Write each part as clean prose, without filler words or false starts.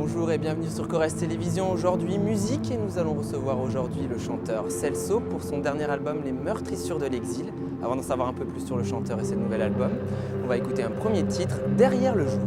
Bonjour et bienvenue sur Corrèze Télévision. Aujourd'hui, musique, et nous allons recevoir aujourd'hui le chanteur Celso pour son dernier album Les Meurtrissures de l'exil. Avant d'en savoir un peu plus sur le chanteur et ses nouvel album, on va écouter un premier titre, Derrière le jour.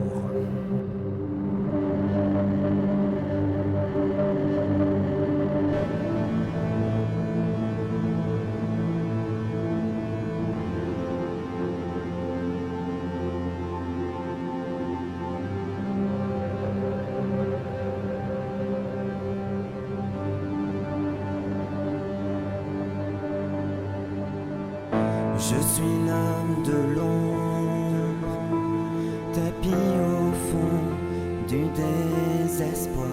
Je suis l'homme de l'ombre, tapis au fond du désespoir,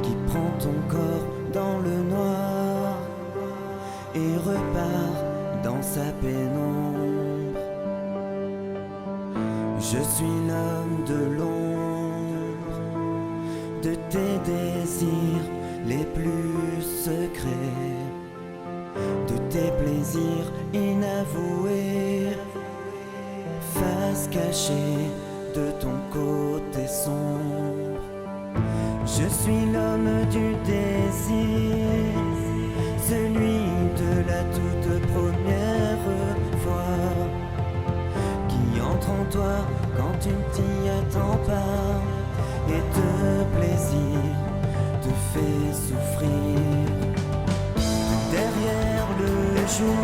qui prend ton corps dans le noir et repart dans sa pénombre. Je suis l'homme de l'ombre, de tes désirs les plus secrets, de tes plaisirs inavoués, face cachée de ton côté sombre. Je suis l'homme du désir, celui de la toute première fois, qui entre en toi quand tu ne t'y attends pas, et de plaisir te fait souffrir. Derrière le jour,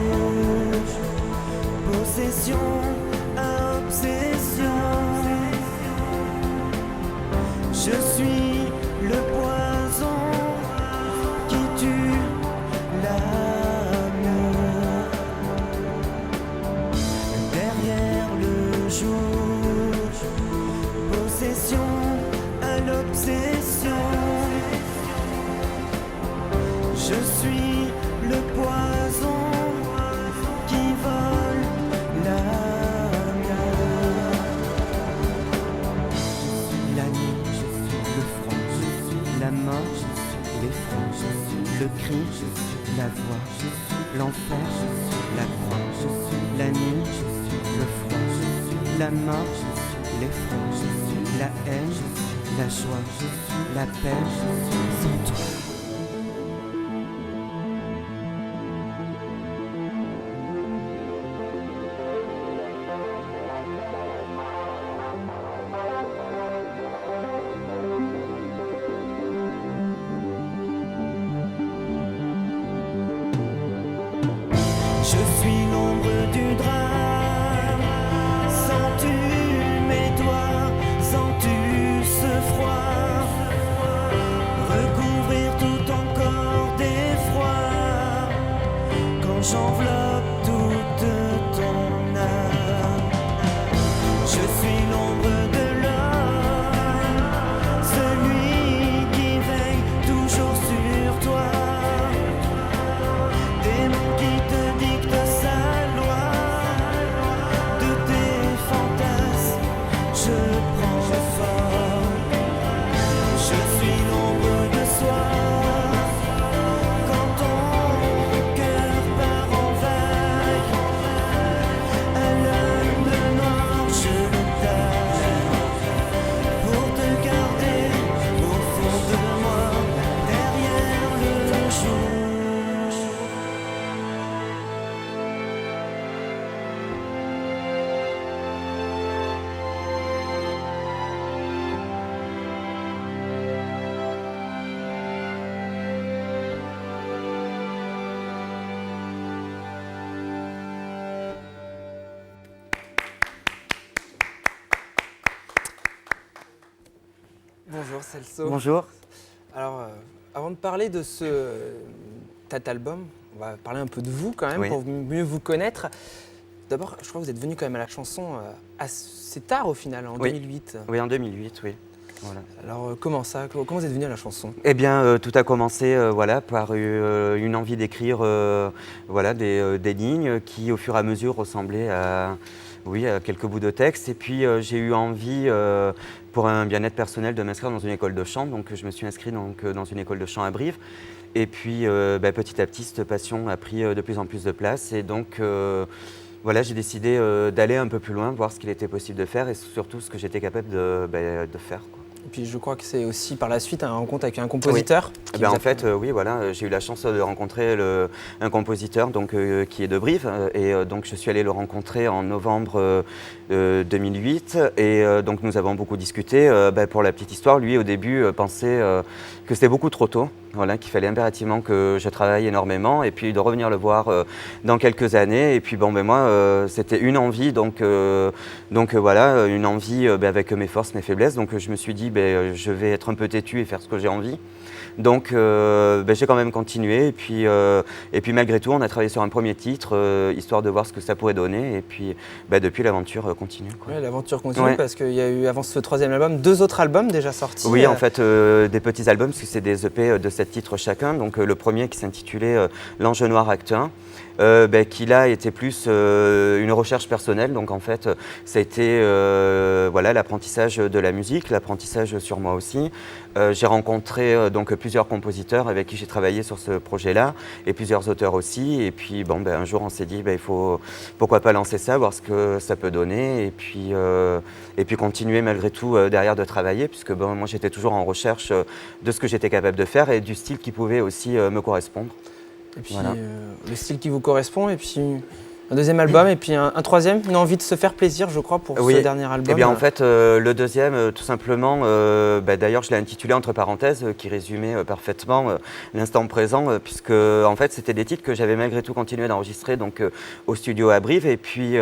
possession à obsession, je suis le poison qui tue l'amour. Derrière le jour, possession à l'obsession, je suis le poison qui vole l'amour. Je suis la nuit, je suis le front, je suis la mort, je suis l'effroi, je suis le cri, je suis la voix, je suis l'enfer, je suis la croix, je suis la nuit, je suis le front, je suis la mort, je suis l'effroi, je suis la haine, je suis la joie, je suis la paix, je suis sans toi. Je suis l'ombre du drame, sens-tu mes doigts, sens-tu ce froid, recouvrir tout ton corps d'effroi, quand j'enveloppe toute ton âme. Je suis l'ombre de l'homme, celui qui veille toujours sur toi, démon qui te dicte sa loi, de tes fantasmes je prends forme. Je suis l'ombre de soi, quand ton cœur part en vague, à l'œil de noir je le taille, pour te garder au fond de moi, derrière le jour. Bonjour Celso. Bonjour. Alors, avant de parler de cet album, on va parler un peu de vous quand même, Oui. pour mieux vous connaître. D'abord, je crois que vous êtes venu quand même à la chanson assez tard au final, en Oui. 2008. Oui, en 2008, oui. Voilà. Alors, comment ça? Comment vous êtes venu à la chanson? Eh bien, tout a commencé voilà, par une envie d'écrire voilà, des lignes qui, au fur et à mesure, ressemblaient à, oui, à quelques bouts de texte. Et puis, j'ai eu envie, pour un bien-être personnel, de m'inscrire dans une école de chant. Donc, je me suis inscrit dans une école de chant à Brive. Et puis, petit à petit, cette passion a pris de plus en plus de place. Et donc, voilà, j'ai décidé d'aller un peu plus loin, voir ce qu'il était possible de faire et surtout ce que j'étais capable de faire, quoi. Et puis je crois que c'est aussi par la suite un rencontre avec un compositeur. Oui. En fait, oui, voilà, j'ai eu la chance de rencontrer un compositeur donc, qui est de Brive. Donc je suis allé le rencontrer en novembre 2008. Donc nous avons beaucoup discuté. Pour la petite histoire, lui au début pensait que c'était beaucoup trop tôt. Voilà, qu'il fallait impérativement que je travaille énormément et puis de revenir le voir dans quelques années. Et puis moi, c'était une envie, donc voilà, une envie avec mes forces, mes faiblesses. Donc je me suis dit, je vais être un peu têtu et faire ce que j'ai envie. Donc j'ai quand même continué et puis malgré tout on a travaillé sur un premier titre histoire de voir ce que ça pourrait donner et puis depuis l'aventure continue. Oui, l'aventure continue parce qu'il y a eu avant ce troisième album 2 autres albums déjà sortis. Oui, en fait des petits albums parce que c'est des EP de 7 titres chacun. Donc le premier qui s'intitulait L'Ange Noir Acte 1. Qui là était plus une recherche personnelle, donc en fait ça a été voilà, l'apprentissage de la musique, l'apprentissage sur moi aussi. J'ai rencontré donc plusieurs compositeurs avec qui j'ai travaillé sur ce projet-là et plusieurs auteurs aussi et puis un jour on s'est dit il faut pourquoi pas lancer ça, voir ce que ça peut donner et puis continuer malgré tout derrière de travailler puisque moi j'étais toujours en recherche de ce que j'étais capable de faire et du style qui pouvait aussi me correspondre. Et puis voilà. Le style qui vous correspond, et puis un deuxième album, et puis un troisième, une envie de se faire plaisir, je crois, pour ce dernier album. Eh bien, en fait, le deuxième, tout simplement, d'ailleurs, je l'ai intitulé entre parenthèses, qui résumait parfaitement l'instant présent, puisque en fait, c'était des titres que j'avais malgré tout continué d'enregistrer donc au studio à Brive, et puis.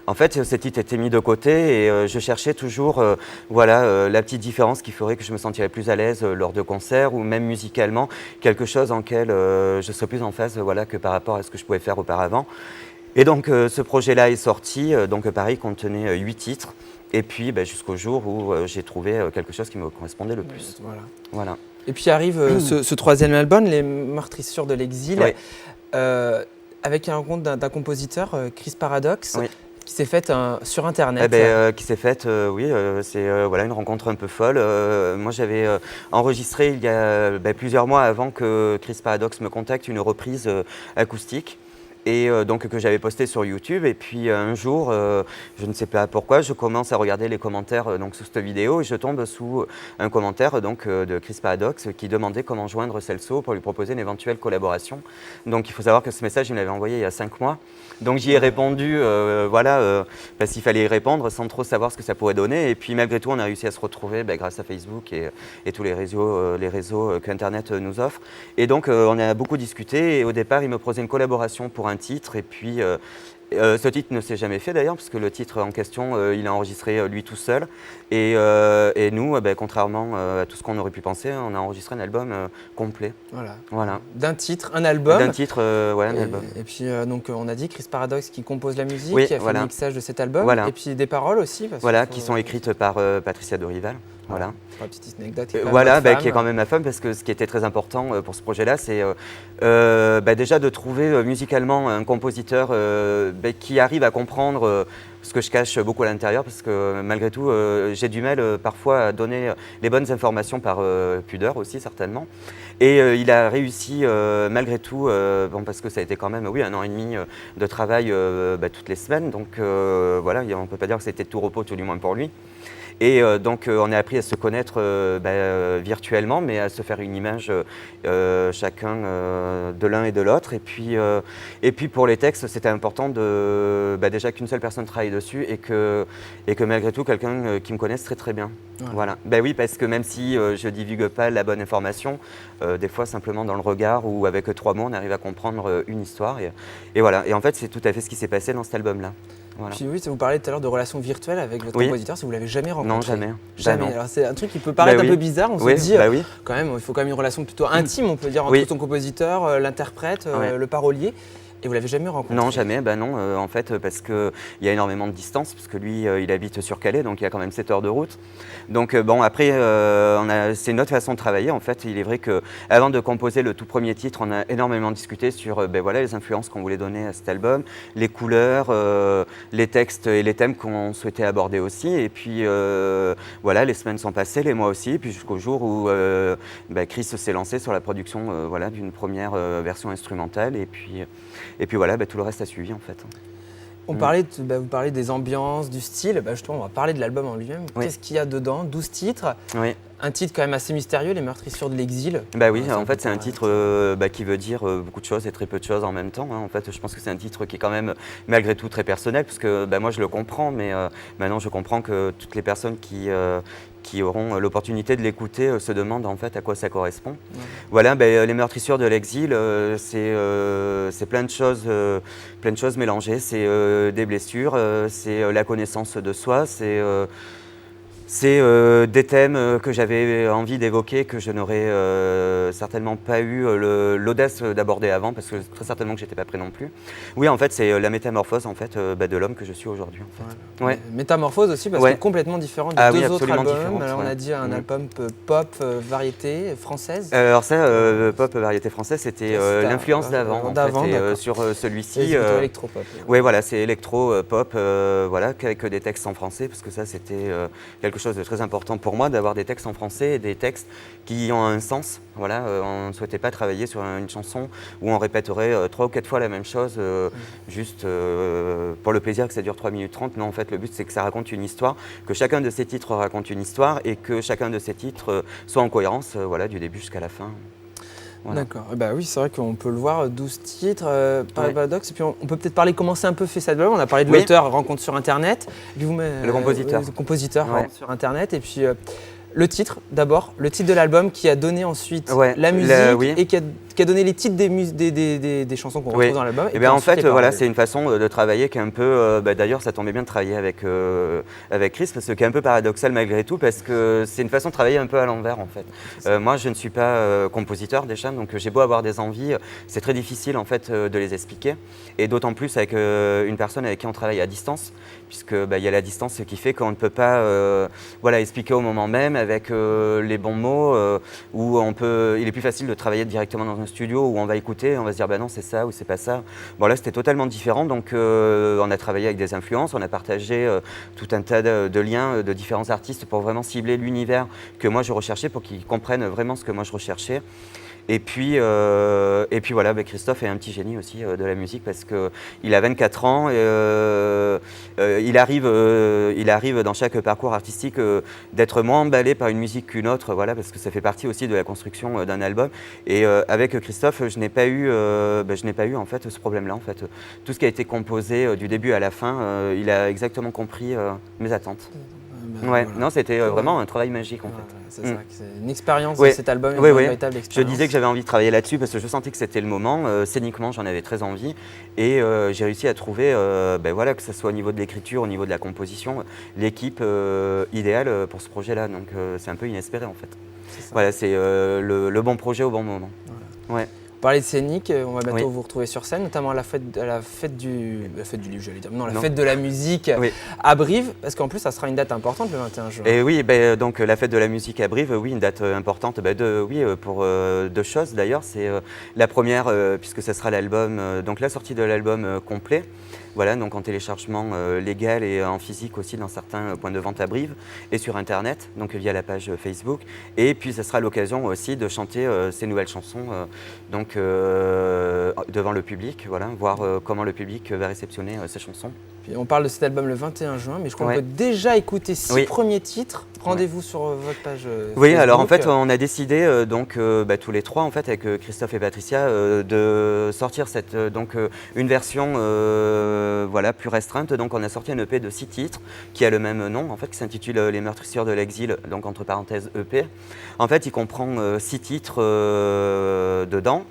En fait, ces titres étaient mis de côté et je cherchais toujours la petite différence qui ferait que je me sentirais plus à l'aise lors de concerts ou même musicalement, quelque chose en quel je serais plus en phase que par rapport à ce que je pouvais faire auparavant. Et donc ce projet-là est sorti, donc pareil, contenait 8 titres et puis jusqu'au jour où j'ai trouvé quelque chose qui me correspondait le plus. Voilà. Et puis arrive ce troisième album, Les Meurtrissures de l'exil, avec un rencontre d'un compositeur, Chris Paradox. Oui. Qui s'est faite sur Internet. Qui s'est faite, c'est une rencontre un peu folle. Moi, j'avais enregistré il y a plusieurs mois avant que Chris Paradox me contacte une reprise acoustique. Et donc que j'avais posté sur YouTube et puis un jour, je ne sais pas pourquoi, je commence à regarder les commentaires donc sous cette vidéo et je tombe sous un commentaire donc de Chris Paradox qui demandait comment joindre Celso pour lui proposer une éventuelle collaboration. Donc il faut savoir que ce message il me l'avait envoyé il y a 5 mois. Donc j'y ai répondu parce qu'il fallait y répondre sans trop savoir ce que ça pourrait donner et puis malgré tout on a réussi à se retrouver grâce à Facebook et tous les réseaux qu'Internet nous offre. Et donc on a beaucoup discuté et au départ il me proposait une collaboration pour un titre et puis ce titre ne s'est jamais fait d'ailleurs parce que le titre en question il a enregistré lui tout seul et nous contrairement à tout ce qu'on aurait pu penser on a enregistré un album complet. Voilà. D'un titre, un album. D'un titre, un album. Et puis donc on a dit Chris Paradox qui compose la musique, qui a fait le mixage de cet album et puis des paroles aussi. Qui sont écrites par Patricia Dorival. Voilà. Une petite anecdote. Qui est quand même ma femme, parce que ce qui était très important pour ce projet-là, c'est déjà de trouver musicalement un compositeur qui arrive à comprendre ce que je cache beaucoup à l'intérieur, parce que malgré tout, j'ai du mal parfois à donner les bonnes informations par pudeur aussi, certainement. Et il a réussi malgré tout, parce que ça a été quand même 1 an et demi de travail toutes les semaines, donc on ne peut pas dire que c'était tout repos, tout du moins pour lui. Et donc on a appris à se connaître virtuellement, mais à se faire une image chacun de l'un et de l'autre. Et puis pour les textes, c'était important déjà qu'une seule personne travaille dessus et que malgré tout quelqu'un qui me connaisse très très bien. Ouais. Voilà. Oui, parce que même si je divague pas la bonne information, des fois simplement dans le regard ou avec 3 mots, on arrive à comprendre une histoire. Et voilà. Et en fait, c'est tout à fait ce qui s'est passé dans cet album-là. Voilà. Puis oui, vous parlez tout à l'heure de relations virtuelles avec votre compositeur, si vous l'avez jamais rencontré. Non, jamais. Jamais. Alors c'est un truc qui peut paraître un peu bizarre, on se dit quand même, il faut quand même une relation plutôt intime, on peut dire, entre son compositeur, l'interprète, le parolier. Et vous l'avez jamais rencontré? Non, jamais. Non, en fait, parce qu'il y a énormément de distance, parce que lui, il habite sur Calais, donc il y a quand même 7 heures de route. Donc après, c'est une autre façon de travailler. En fait, il est vrai qu'avant de composer le tout premier titre, on a énormément discuté sur les influences qu'on voulait donner à cet album, les couleurs, les textes et les thèmes qu'on souhaitait aborder aussi. Et puis les semaines sont passées, les mois aussi, puis jusqu'au jour où Chris s'est lancé sur la production d'une première version instrumentale. Et puis tout le reste a suivi en fait. On parlait vous parlez des ambiances, du style. Justement, on va parler de l'album en lui-même. Oui. Qu'est-ce qu'il y a dedans? 12 titres. Oui. Un titre quand même assez mystérieux, Les Meurtrissures de l'exil. Oui, en fait, c'est un titre qui veut dire beaucoup de choses et très peu de choses en même temps. En fait, je pense que c'est un titre qui est quand même, malgré tout, très personnel, parce que moi, je le comprends, mais maintenant, je comprends que toutes les personnes qui auront l'opportunité de l'écouter se demandent en fait à quoi ça correspond. Ouais. Voilà, Les Meurtrissures de l'exil, c'est plein de choses mélangées. C'est des blessures, c'est la connaissance de soi, c'est des thèmes que j'avais envie d'évoquer, que je n'aurais certainement pas eu l'audace d'aborder avant, parce que très certainement que je n'étais pas prêt non plus. Oui, en fait, c'est la métamorphose en fait, de l'homme que je suis aujourd'hui. En fait. Ouais. Métamorphose aussi, parce que complètement différent des deux autres albums. Alors, on a dit un album pop, variété française. Alors ça, pop, variété française, c'était l'influence d'avant. Sur celui-ci. C'est plutôt électro-pop. Oui, voilà, c'est électro-pop, avec des textes en français, parce que ça, c'était quelque chose de très important pour moi, d'avoir des textes en français et des textes qui ont un sens. Voilà, on ne souhaitait pas travailler sur une chanson où on répéterait 3 ou 4 fois la même chose, juste pour le plaisir que ça dure 3 minutes 30. Non, en fait, le but, c'est que ça raconte une histoire, que chacun de ces titres raconte une histoire et que chacun de ces titres soit en cohérence, du début jusqu'à la fin. Voilà. D'accord. Oui, c'est vrai qu'on peut le voir, 12 titres, Paradox. Et puis on peut peut-être parler comment c'est un peu fait cet album. On a parlé de l'auteur, rencontre sur Internet. Le compositeur. Le compositeur, rencontre sur Internet. Et puis le titre, d'abord, le titre de l'album qui a donné ensuite la musique et qui a donné les titres des chansons qu'on retrouve dans l'album. Et en fait, c'est une façon de travailler qui est un peu... d'ailleurs, ça tombait bien de travailler avec Chris, parce que qui est un peu paradoxal malgré tout, parce que c'est une façon de travailler un peu à l'envers, en fait. Moi, je ne suis pas compositeur déjà, donc j'ai beau avoir des envies, c'est très difficile, en fait, de les expliquer. Et d'autant plus avec une personne avec qui on travaille à distance, puisque y a la distance qui fait qu'on ne peut pas expliquer au moment même avec les bons mots, où il est plus facile de travailler directement dans un studio où on va écouter, on va se dire non c'est ça ou c'est pas ça. Bon là c'était totalement différent, donc on a travaillé avec des influences, on a partagé tout un tas de liens de différents artistes pour vraiment cibler l'univers que moi je recherchais, pour qu'ils comprennent vraiment ce que moi je recherchais. Et puis voilà, Christophe est un petit génie aussi de la musique, parce qu'il a 24 ans, et il arrive dans chaque parcours artistique d'être moins emballé par une musique qu'une autre, parce que ça fait partie aussi de la construction d'un album. Et avec Christophe, je n'ai pas eu en fait ce problème-là. En fait, tout ce qui a été composé du début à la fin, il a exactement compris mes attentes. Non, c'était vraiment un travail magique en fait. C'est ça, c'est une expérience de cet album, une véritable expérience. Je disais que j'avais envie de travailler là-dessus parce que je sentais que c'était le moment. Scéniquement, j'en avais très envie, et j'ai réussi à trouver, que ce soit au niveau de l'écriture, au niveau de la composition, l'équipe idéale pour ce projet-là. Donc c'est un peu inespéré en fait. C'est le bon projet au bon moment. Voilà. Pour parler de scénique, on va bientôt vous retrouver sur scène, notamment à la fête du livre, j'allais dire. Non, la fête de la musique à Brive, parce qu'en plus, ça sera une date importante le 21 juin. Et oui, donc la fête de la musique à Brive, une date importante, pour 2 choses d'ailleurs. C'est la première, puisque ça sera l'album, donc la sortie de l'album complet. Voilà, donc en téléchargement légal et en physique aussi dans certains points de vente à Brive et sur Internet, donc via la page Facebook. Et puis, ce sera l'occasion aussi de chanter ces nouvelles chansons devant le public, voir comment le public va réceptionner ces chansons. Puis on parle de cet album le 21 juin, mais je crois qu'on peut déjà écouter 6 premiers titres. Rendez-vous sur votre page Facebook. Alors en fait, on a décidé tous les 3 en fait avec Christophe et Patricia de sortir une version plus restreinte. Donc on a sorti un EP de 6 titres qui a le même nom en fait, qui s'intitule Les Meurtrissures de l'exil, donc entre parenthèses EP. En fait, il comprend 6 titres dedans.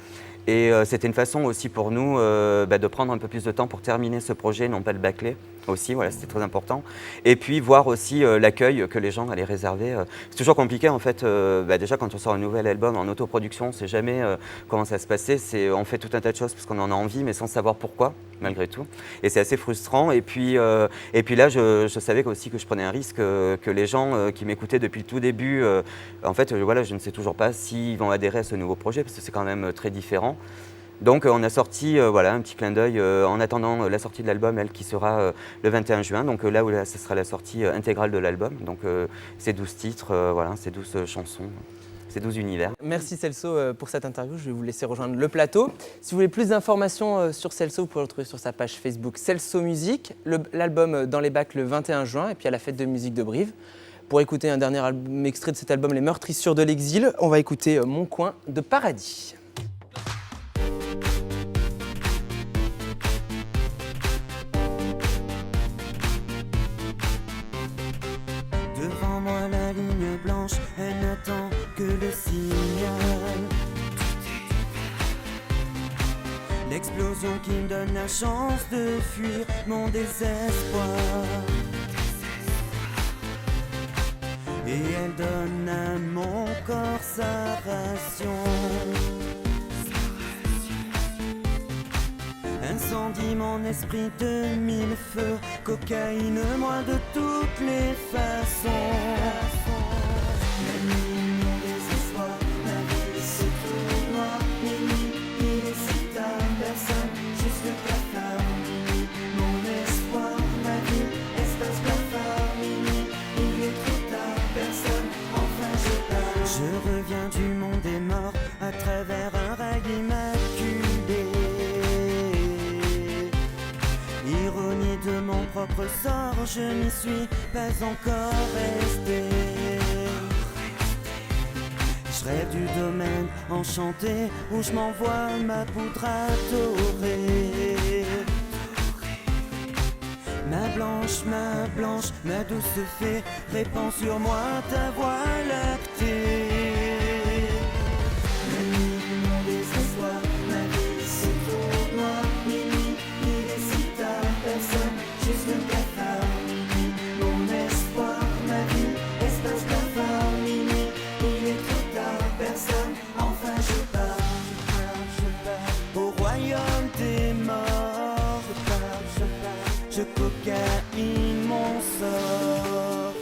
Et c'était une façon aussi pour nous de prendre un peu plus de temps pour terminer ce projet, non pas le bâcler aussi, c'était très important. Et puis voir aussi l'accueil que les gens allaient réserver. C'est toujours compliqué en fait, déjà quand on sort un nouvel album en autoproduction, on ne sait jamais comment ça va se passer. On fait tout un tas de choses parce qu'on en a envie, mais sans savoir pourquoi, malgré tout. Et c'est assez frustrant. Et puis là, je savais aussi que je prenais un risque, que les gens qui m'écoutaient depuis le tout début, en fait, je ne sais toujours pas s'ils vont adhérer à ce nouveau projet, parce que c'est quand même très différent. Donc on a sorti un petit clin d'œil en attendant la sortie de l'album, qui sera le 21 juin, donc là où ce sera la sortie intégrale de l'album. Donc c'est 12 titres, c'est 12 chansons. ces 12 univers. Merci Celso pour cette interview, je vais vous laisser rejoindre le plateau. Si vous voulez plus d'informations sur Celso, vous pouvez le retrouver sur sa page Facebook Celso Musique, l'album Dans les bacs le 21 juin et puis à la fête de musique de Brive. Pour écouter un dernier extrait de cet album, Les Meurtrissures de l'exil, on va écouter Mon coin de paradis. Devant moi la ligne blanche, elle n'attend que le signal. L'explosion qui me donne la chance de fuir mon désespoir. Et elle donne à mon corps sa ration. Incendie mon esprit de mille feux, cocaïne moi de toutes les façons. La nuit, mon désespoir, ma vie c'est tout noir. Minuit, il est si tard, personne, juste le cafard. Minuit, mon espoir, ma vie, espace cafard. Minuit, il est trop tard, personne, enfin je pars. Je reviens du monde des morts à travers un rail immaculé. Ironie de mon propre sort, je n'y suis pas encore resté. Je rêve du domaine enchanté où je m'envoie ma poudre adorée. Ma blanche, ma douce fée, répand sur moi ta voix lactée. La nuit, mon désespoir, ma vie c'est trop noir. Minuit, il est si tard, personne, juste le cafard. Minuit, mon espoir, ma vie, espace cafard. Minuit, il est trop tard, personne, enfin je pars. Au royaume des morts, je cocaïne mon sort.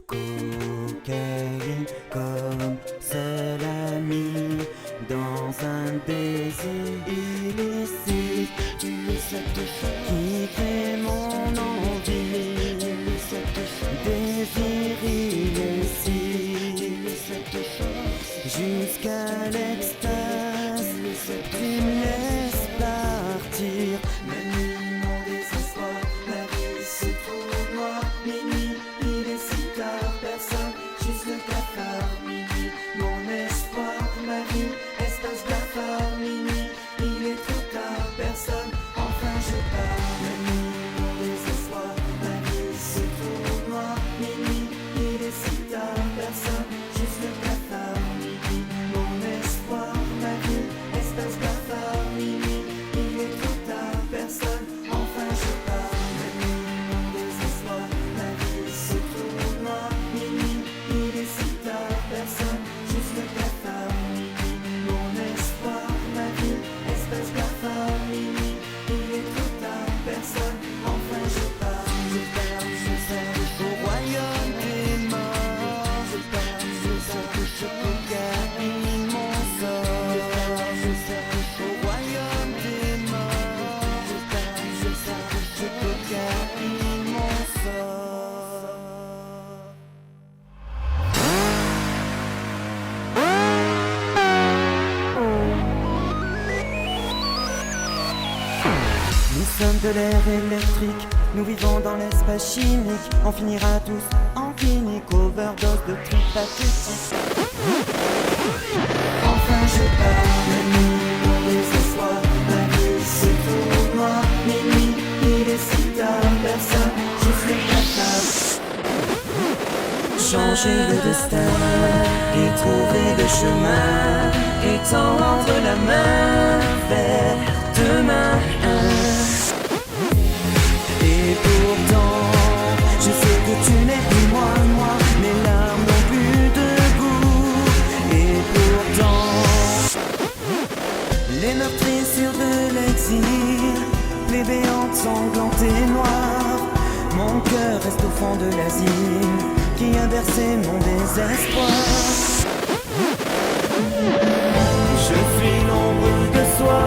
Cocaïne comme seul ami dans un baiser illicite. Tu es cette chose qui crée mon envie. Tu es cette chose désir illicite. Tu es cette chose jusqu'à l'extase. Tu me laisses partir. Ma nuit, mon désespoir, ma vie c'est trop noir. Minuit, il est si tard, personne, juste le cafard. Minuit, mon espoir, ma vie, espace cafard. Minuit, il est trop tard, personne, enfin je pars. Ma nuit, mon désespoir, ma vie c'est trop noir. Minuit, il est si tard, personne, juste le cafard. Minuit, mon espoir, ma vie, espace cafard. Minuit, il est trop tard, personne, enfin je pars. Ma nuit, mon désespoir, ma vie c'est trop noir. Minuit, il est si tard, personne, juste le cafard. Minuit, mon espoir, ma vie, espace cafard. Minuit, il est trop tard, personne, enfin je pars. Je pars, au royaume des morts. Je pars, je cocaïne mon sort. Au royaume des morts. Je pars, je cocaïne mon sort. Nous sommes de l'air électrique, nous vivons dans l'espace chimique. On finira tous en clinique, overdose de trucs pathétiques. Enfin je pars, la nuit, mon désespoir, ma vie c'est tout noir. Minuit, il est si tard, personne, juste le cafard. Changer le destin et trouver le chemin, et tendre la main vers demain. Et pourtant, je sais que tu n'es plus moi, mes larmes n'ont plus de goût. Et pourtant, les meurtrissures de l'exil, les béantes sanglantées noires, mon cœur reste au fond de l'asile qui a bercé mon désespoir. Je suis l'ombre de soi.